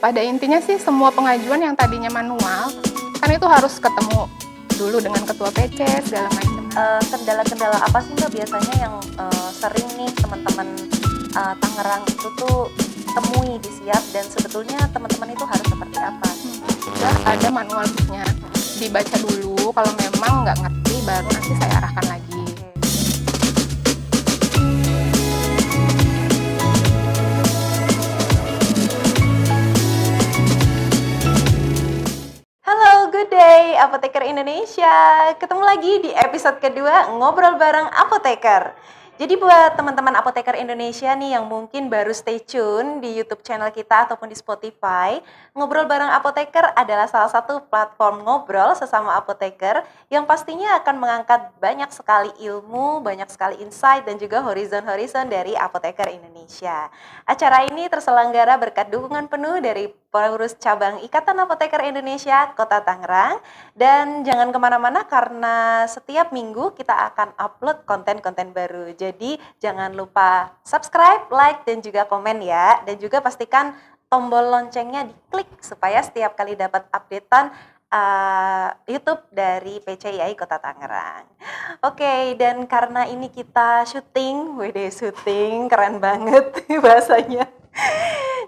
Pada intinya sih semua pengajuan yang tadinya manual, kan itu harus ketemu dulu dengan ketua PC segala macam. Kendala-kendala apa sih Mbak biasanya yang sering nih teman-teman Tangerang itu tuh temui di Siap, dan sebetulnya teman-teman itu harus seperti apa? Juga ada manual booknya, dibaca dulu, kalau memang nggak ngerti baru nanti saya arahkan lagi. Halo, good day Apoteker Indonesia. Ketemu lagi di episode kedua Ngobrol Bareng Apoteker. Jadi buat teman-teman Apoteker Indonesia nih yang mungkin baru stay tune di YouTube channel kita ataupun di Spotify, Ngobrol Bareng Apoteker adalah salah satu platform ngobrol sesama apoteker yang pastinya akan mengangkat banyak sekali ilmu, banyak sekali insight dan juga horizon-horizon dari Apoteker Indonesia. Acara ini terselenggara berkat dukungan penuh dari pengurus cabang Ikatan Apoteker Indonesia Kota Tangerang. Dan jangan kemana-mana karena setiap minggu kita akan upload konten-konten baru. Jadi jangan lupa subscribe, like, dan juga komen ya. Dan juga pastikan tombol loncengnya diklik supaya setiap kali dapat updatean YouTube dari PCII Kota Tangerang. Oke, dan karena ini kita syuting, syuting, keren banget bahasanya.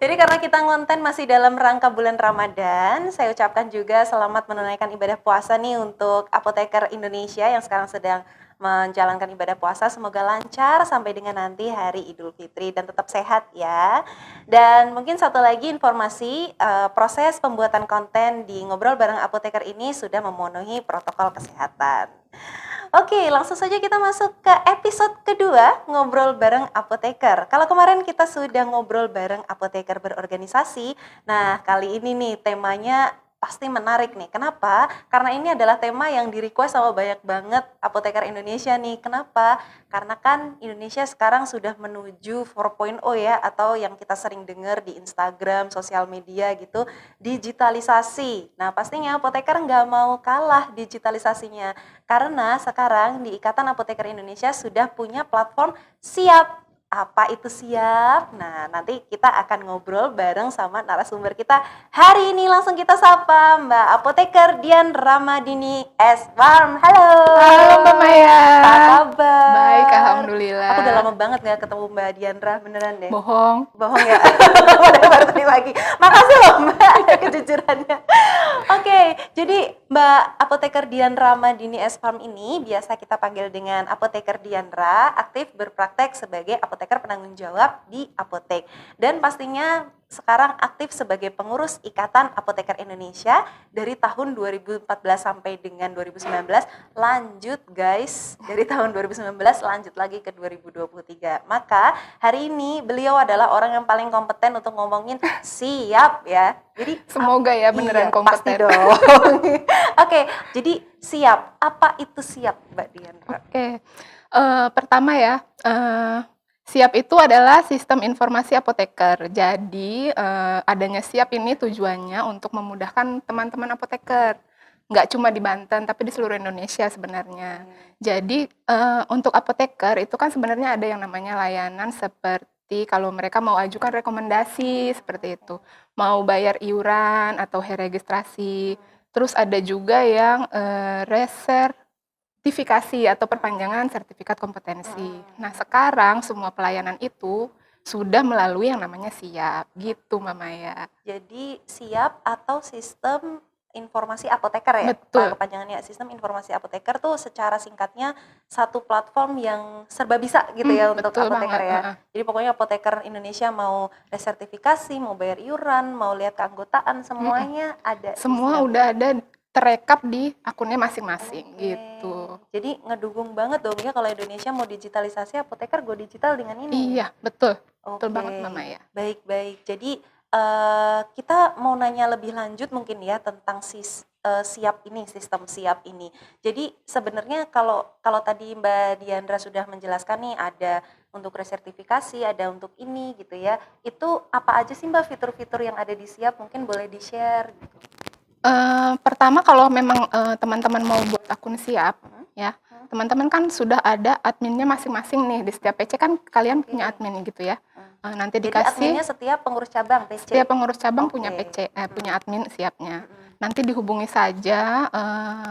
Jadi karena kita ngonten masih dalam rangka bulan Ramadan, saya ucapkan juga selamat menunaikan ibadah puasa nih untuk Apoteker Indonesia yang sekarang sedang menjalankan ibadah puasa. Semoga lancar sampai dengan nanti hari Idul Fitri dan tetap sehat ya. Dan mungkin satu lagi informasi, proses pembuatan konten di Ngobrol Bareng Apoteker ini sudah memenuhi protokol kesehatan. Oke, langsung saja kita masuk ke episode kedua Ngobrol Bareng Apoteker. Kalau kemarin kita sudah ngobrol bareng apoteker berorganisasi, nah kali ini nih temanya pasti menarik nih. Kenapa? Karena ini adalah tema yang di-request sama banyak banget apoteker Indonesia nih. Kenapa? Karena kan Indonesia sekarang sudah menuju 4.0 ya, atau yang kita sering dengar di Instagram, sosial media gitu, digitalisasi. Nah pastinya apoteker nggak mau kalah digitalisasinya. Karena sekarang di Ikatan Apoteker Indonesia sudah punya platform Siap. Apa itu Siap? Nah, nanti kita akan ngobrol bareng sama narasumber kita hari ini. Langsung kita sapa Mbak Apoteker Dian Ramadini S. Farm. Halo. Halo Mbak Maya. Apa kabar? Baik, alhamdulillah. Aku udah lama banget gak ketemu Mbak Diandra, beneran deh. Bohong. Bohong ya? Padahal baru tadi pagi. Makasih loh Mbak kejujurannya. Oke, jadi Mbak Apoteker Dian Ramadini S. Farm ini biasa kita panggil dengan Apoteker Diandra, aktif berpraktek sebagai apoteker penanggung jawab di apotek. Dan pastinya sekarang aktif sebagai pengurus Ikatan Apoteker Indonesia dari tahun 2014 sampai dengan 2019. Lanjut guys, dari tahun 2019 lanjut lagi ke 2023. Maka hari ini beliau adalah orang yang paling kompeten untuk ngomongin Siap ya. Jadi Semoga ya beneran kompeten. Pasti dong. Oke, jadi Siap. Apa itu Siap Mbak Diandra? Oke, pertama ya, Siap itu adalah sistem informasi apoteker. Jadi adanya Siap ini tujuannya untuk memudahkan teman-teman apoteker. Nggak cuma di Banten, tapi di seluruh Indonesia sebenarnya. Jadi untuk apoteker itu kan sebenarnya ada yang namanya layanan seperti kalau mereka mau ajukan rekomendasi seperti itu. Mau bayar iuran atau registrasi. Terus ada juga yang sertifikasi atau perpanjangan sertifikat kompetensi. Nah, sekarang semua pelayanan itu sudah melalui yang namanya Siap, gitu Mbak Maya. Jadi Siap atau sistem informasi apoteker ya? Betul. Kepanjangannya sistem informasi apoteker tuh secara singkatnya satu platform yang serba bisa gitu ya untuk Betul apoteker banget. ya. Jadi pokoknya apoteker Indonesia mau resertifikasi, mau bayar iuran, mau lihat keanggotaan, semuanya ada. Semua udah ada terekap di akunnya masing-masing gitu. Jadi ngedukung banget dong ya kalau Indonesia mau digitalisasi, apoteker go digital dengan ini. Iya, betul. Oke. Betul banget Mbak Maya. Baik. Jadi kita mau nanya lebih lanjut mungkin ya tentang Siap ini, sistem Siap ini. Jadi sebenarnya kalau tadi Mbak Diandra sudah menjelaskan nih ada untuk resertifikasi, ada untuk ini gitu ya. Itu apa aja sih Mbak fitur-fitur yang ada di Siap? Mungkin boleh di-share gitu. Pertama kalau memang teman-teman mau buat akun Siap, ya teman-teman kan sudah ada adminnya masing-masing nih di setiap PC kan kalian punya admin gitu ya. nanti Jadi dikasih. adminnya setiap pengurus cabang PC? Setiap pengurus cabang Oke. punya PC, punya admin siapnya. Mm-mm. Nanti dihubungi saja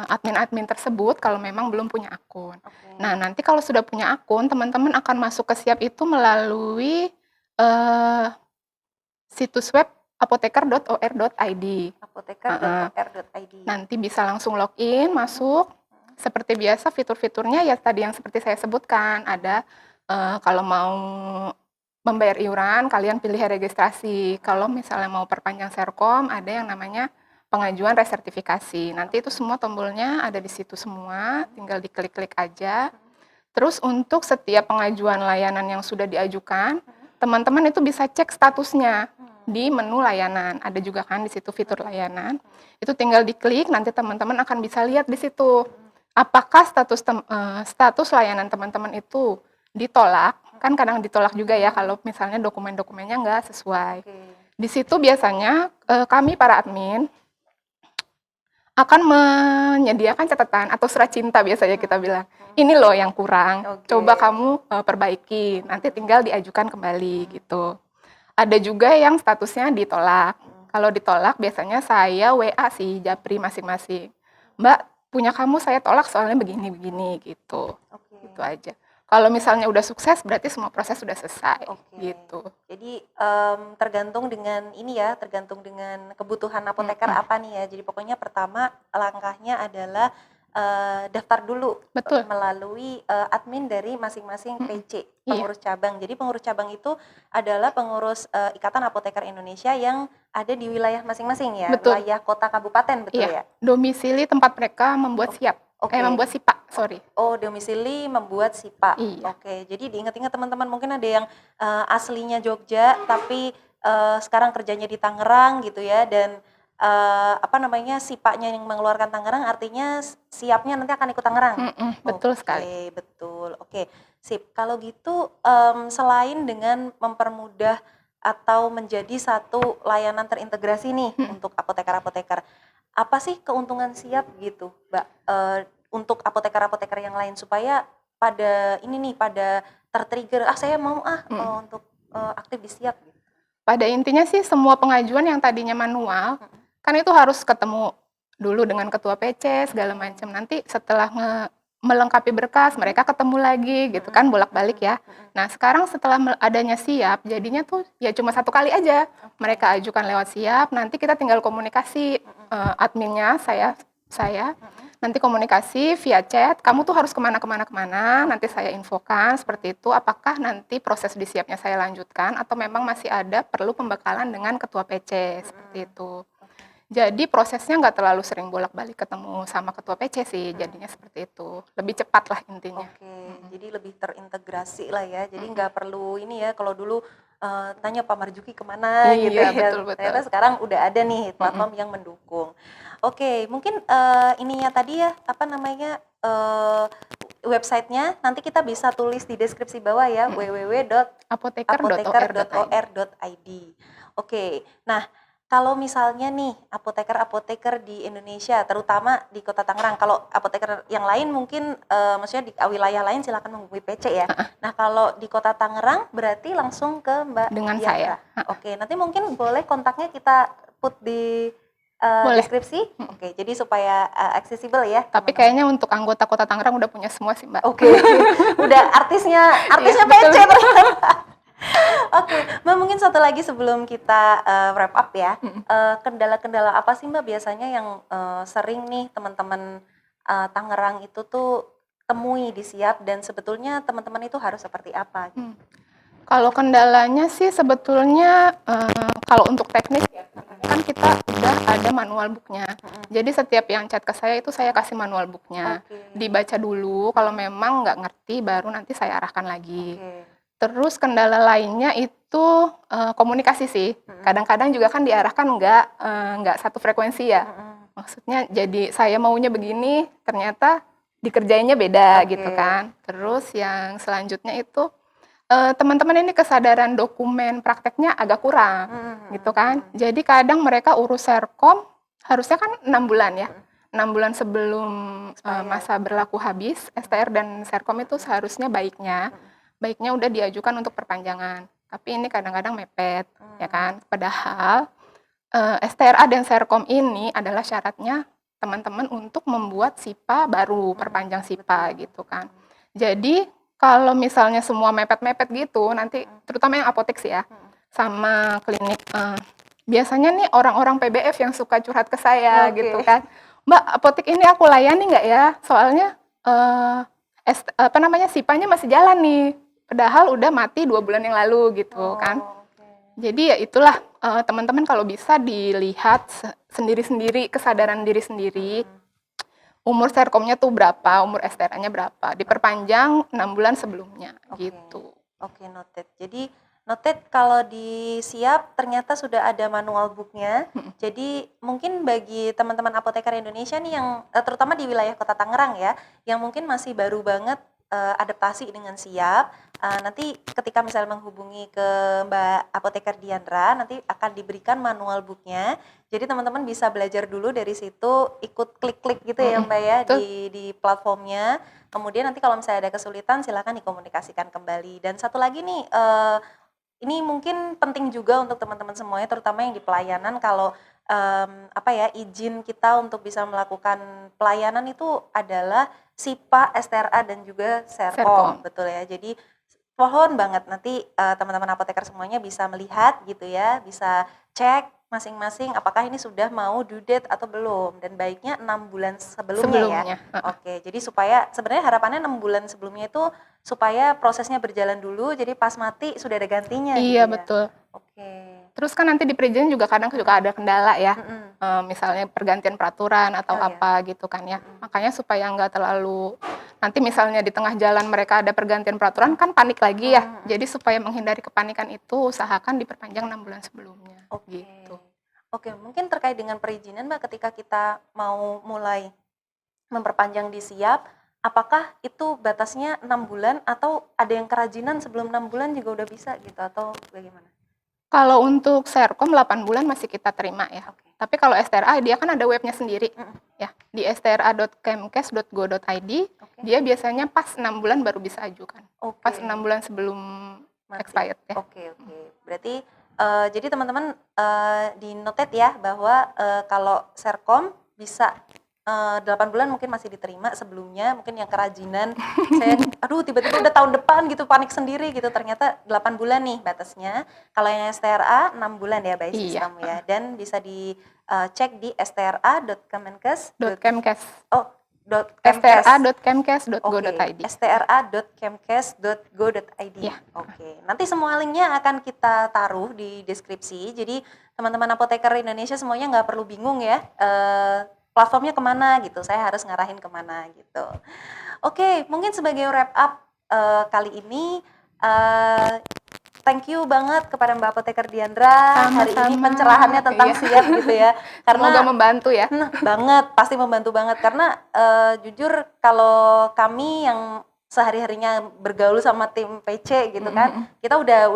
admin-admin tersebut kalau memang belum punya akun. Oke. Nah, nanti kalau sudah punya akun, teman-teman akan masuk ke Siap itu melalui situs web apoteker.or.id. apoteker.or.id. Nanti bisa langsung login, masuk. Seperti biasa fitur-fiturnya ya tadi yang seperti saya sebutkan, ada kalau mau membayar iuran, kalian pilih registrasi. Kalau misalnya mau perpanjang Serkom, ada yang namanya pengajuan resertifikasi. Nanti itu semua tombolnya ada di situ semua, tinggal diklik-klik aja. Terus untuk setiap pengajuan layanan yang sudah diajukan, teman-teman itu bisa cek statusnya di menu layanan. Ada juga kan di situ fitur layanan. Itu tinggal diklik, nanti teman-teman akan bisa lihat di situ apakah status layanan teman-teman itu ditolak, kan kadang ditolak juga ya kalau misalnya dokumen-dokumennya nggak sesuai. Di situ biasanya kami para admin akan menyediakan catatan atau surat cinta biasanya kita bilang. Ini loh yang kurang, coba kamu perbaiki, nanti tinggal diajukan kembali gitu. Ada juga yang statusnya ditolak. Kalau ditolak biasanya saya WA sih Japri masing-masing. Mbak, punya kamu saya tolak soalnya begini-begini gitu. Gitu aja. Kalau misalnya udah sukses berarti semua proses sudah selesai gitu. Jadi tergantung dengan ini ya, tergantung dengan kebutuhan apoteker apa nih ya. Jadi pokoknya pertama langkahnya adalah daftar dulu. Betul. Melalui admin dari masing-masing PC pengurus cabang. Jadi pengurus cabang itu adalah pengurus Ikatan Apoteker Indonesia yang ada di wilayah masing-masing ya. Betul. Wilayah kota kabupaten, betul ya? Domisili tempat mereka membuat siap. Membuat SIPA, sorry. Oh, domisili membuat SIPA. Iya. Oke, jadi diingat-ingat teman-teman, mungkin ada yang aslinya Jogja tapi sekarang kerjanya di Tangerang gitu ya, dan SIPA-nya yang mengeluarkan Tangerang, artinya siapnya nanti akan ikut Tangerang. Betul sekali. Betul. Oke, sip. Kalau gitu selain dengan mempermudah atau menjadi satu layanan terintegrasi nih untuk apoteker-apoteker, apa sih keuntungan siap gitu, Mbak, untuk apoteker-apoteker yang lain supaya pada tertrigger, saya mau untuk aktif di siap gitu. Pada intinya sih semua pengajuan yang tadinya manual, kan itu harus ketemu dulu dengan ketua PC segala macam. Nanti setelah melengkapi berkas, mereka ketemu lagi gitu kan, bolak-balik ya. Nah, sekarang setelah adanya siap, jadinya tuh ya cuma satu kali aja. Mereka ajukan lewat siap, nanti kita tinggal komunikasi, adminnya, saya, nanti komunikasi via chat, kamu tuh harus kemana, nanti saya infokan seperti itu, apakah nanti proses di siapnya saya lanjutkan, atau memang masih ada perlu pembekalan dengan ketua PC, seperti itu. Jadi prosesnya nggak terlalu sering bolak-balik ketemu sama ketua PC sih, jadinya seperti itu. Lebih cepat lah intinya. Jadi lebih terintegrasi lah ya. Jadi nggak perlu ini ya, kalau dulu tanya Pak Marjuki kemana gitu ya. Betul. Ternyata sekarang udah ada nih platform yang mendukung. Mungkin ininya tadi ya, websitenya nanti kita bisa tulis di deskripsi bawah ya, www.apoteker.or.id. Nah kalau misalnya nih apoteker-apoteker di Indonesia, terutama di Kota Tangerang, kalau apoteker yang lain mungkin maksudnya di wilayah lain silakan menghubungi PC ya. Nah kalau di Kota Tangerang berarti langsung ke Mbak dengan Diandra. saya. Nanti mungkin boleh kontaknya kita put di deskripsi. Jadi supaya accessible ya. Tapi kayaknya untuk anggota Kota Tangerang udah punya semua sih Mbak. Udah artisnya PC ternyata. Mbak, mungkin satu lagi sebelum kita wrap up ya, kendala-kendala apa sih Mbak biasanya yang sering nih teman-teman Tangerang itu tuh temui di siap, dan sebetulnya teman-teman itu harus seperti apa? Kalau kendalanya sih sebetulnya kalau untuk teknis ya, kan kita udah ada manual booknya. Jadi setiap yang chat ke saya itu saya kasih manual booknya, dibaca dulu, kalau memang nggak ngerti baru nanti saya arahkan lagi. Terus kendala lainnya itu komunikasi sih. Kadang-kadang juga kan diarahkan nggak satu frekuensi ya. Maksudnya jadi saya maunya begini, ternyata dikerjainnya beda gitu kan. Terus yang selanjutnya itu teman-teman ini kesadaran dokumen prakteknya agak kurang gitu kan. Jadi kadang mereka urus Serkom harusnya kan 6 bulan ya. 6 bulan sebelum masa berlaku habis, STR dan Serkom itu seharusnya baiknya udah diajukan untuk perpanjangan. tapi ini kadang-kadang mepet, ya kan. Padahal STRA dan Serkom ini adalah syaratnya teman-teman untuk membuat SIPA baru, perpanjang SIPA gitu kan. Jadi kalau misalnya semua mepet-mepet gitu, nanti terutama yang apotek sih ya, sama klinik, biasanya nih orang-orang PBF yang suka curhat ke saya gitu kan, "Mbak, apotek ini aku layani nggak ya? Soalnya SIPA-nya masih jalan nih, padahal udah mati 2 bulan yang lalu," gitu kan. Jadi ya itulah, teman-teman kalau bisa dilihat sendiri-sendiri, kesadaran diri sendiri, umur Serkomnya tuh berapa, umur STRA-nya berapa, diperpanjang 6 bulan sebelumnya, gitu. Oke, noted. Jadi noted kalau di Siap ternyata sudah ada manual book-nya. Jadi mungkin bagi teman-teman apoteker Indonesia nih yang terutama di wilayah Kota Tangerang ya, yang mungkin masih baru banget adaptasi dengan Siap, nanti ketika misalnya menghubungi ke Mbak Apoteker Diandra, nanti akan diberikan manual book-nya. Jadi teman-teman bisa belajar dulu dari situ, ikut klik-klik gitu ya Mbak ya di platformnya. Kemudian nanti kalau misalnya ada kesulitan silakan dikomunikasikan kembali. Dan satu lagi nih, ini mungkin penting juga untuk teman-teman semuanya, terutama yang di pelayanan, kalau izin kita untuk bisa melakukan pelayanan itu adalah SIPA, STRA dan juga Serkom, betul ya. Jadi mohon banget nanti teman-teman apoteker semuanya bisa melihat gitu ya, bisa cek masing-masing apakah ini sudah mau due date atau belum, dan baiknya 6 bulan sebelumnya. Ya. Oke, jadi supaya sebenarnya harapannya 6 bulan sebelumnya itu supaya prosesnya berjalan dulu, jadi pas mati sudah ada gantinya. Iya, gitu ya. betul. Oke. Terus kan nanti di perizinan juga kadang juga ada kendala ya, misalnya pergantian peraturan atau apa gitu kan ya. Makanya supaya nggak terlalu, nanti misalnya di tengah jalan mereka ada pergantian peraturan kan panik lagi ya. Jadi supaya menghindari kepanikan itu usahakan diperpanjang 6 bulan sebelumnya. Gitu. Oke, mungkin terkait dengan perizinan Mbak, ketika kita mau mulai memperpanjang di Siap, apakah itu batasnya 6 bulan atau ada yang kerajinan sebelum 6 bulan juga udah bisa gitu atau bagaimana? Kalau untuk Serkom 8 bulan masih kita terima ya. Tapi kalau STRA dia kan ada webnya sendiri ya. Di stra.kemkes.go.id dia biasanya pas 6 bulan baru bisa ajukan. Pas 6 bulan sebelum expired ya. Oke. Berarti jadi teman-teman di notate ya bahwa kalau Serkom bisa 8 bulan mungkin masih diterima, sebelumnya mungkin yang kerajinan saya tiba-tiba udah tahun depan gitu panik sendiri gitu, ternyata 8 bulan nih batasnya. Kalau yang STRA 6 bulan ya by system ya, dan bisa dicek di stra.kemkes.go.id. stra.kemkes.go.id. Oke. Nanti semua linknya akan kita taruh di deskripsi. Jadi teman-teman apoteker Indonesia semuanya nggak perlu bingung ya. Platformnya kemana gitu, saya harus ngarahin kemana gitu. Oke, mungkin sebagai wrap up kali ini, thank you banget kepada Mbak Apoteker Diandra. Hari ini pencerahannya tentang Siap gitu ya. Karena semoga membantu ya. Banget, pasti membantu banget karena jujur kalau kami yang sehari-harinya bergaul sama tim PC gitu kan, kita udah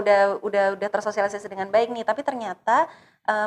tersosialisasi dengan baik nih, tapi ternyata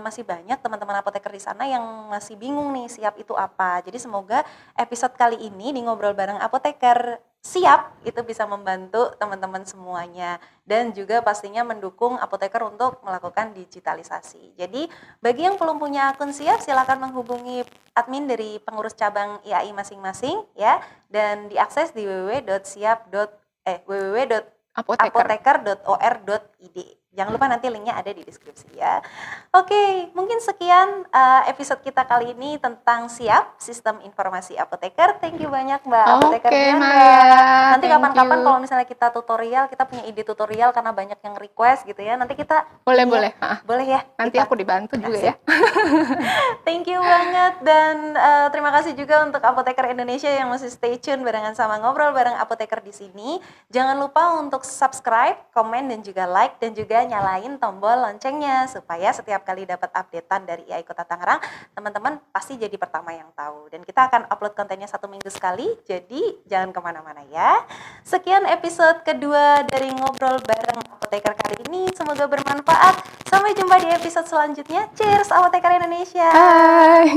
masih banyak teman-teman apoteker di sana yang masih bingung nih Siap itu apa. Jadi semoga episode kali ini di Ngobrol Bareng Apoteker Siap itu bisa membantu teman-teman semuanya dan juga pastinya mendukung apoteker untuk melakukan digitalisasi. Jadi bagi yang belum punya akun Siap silakan menghubungi admin dari pengurus cabang IAI masing-masing ya, dan diakses di www.apoteker.or.id. Jangan lupa nanti linknya ada di deskripsi ya. Oke, mungkin sekian episode kita kali ini tentang Siap, Sistem Informasi Apoteker. Thank you banyak Mbak Apoteker Diandra. Nanti kapan-kapan kalau misalnya kita tutorial, kita punya ide tutorial karena banyak yang request gitu ya. Nanti kita boleh ya. Nanti aku dibantu juga ya. Thank you banget, dan terima kasih juga untuk apoteker Indonesia yang masih stay tune barengan sama Ngobrol Bareng Apoteker di sini. Jangan lupa untuk subscribe, komen dan juga like, dan juga nyalain tombol loncengnya supaya setiap kali dapat updatean dari IAI Kota Tangerang, teman-teman pasti jadi pertama yang tahu. Dan kita akan upload kontennya 1 minggu sekali, jadi jangan kemana-mana ya. Sekian episode kedua dari Ngobrol Bareng Apoteker kali ini, semoga bermanfaat. Sampai jumpa di episode selanjutnya. Cheers Apoteker Indonesia. Bye.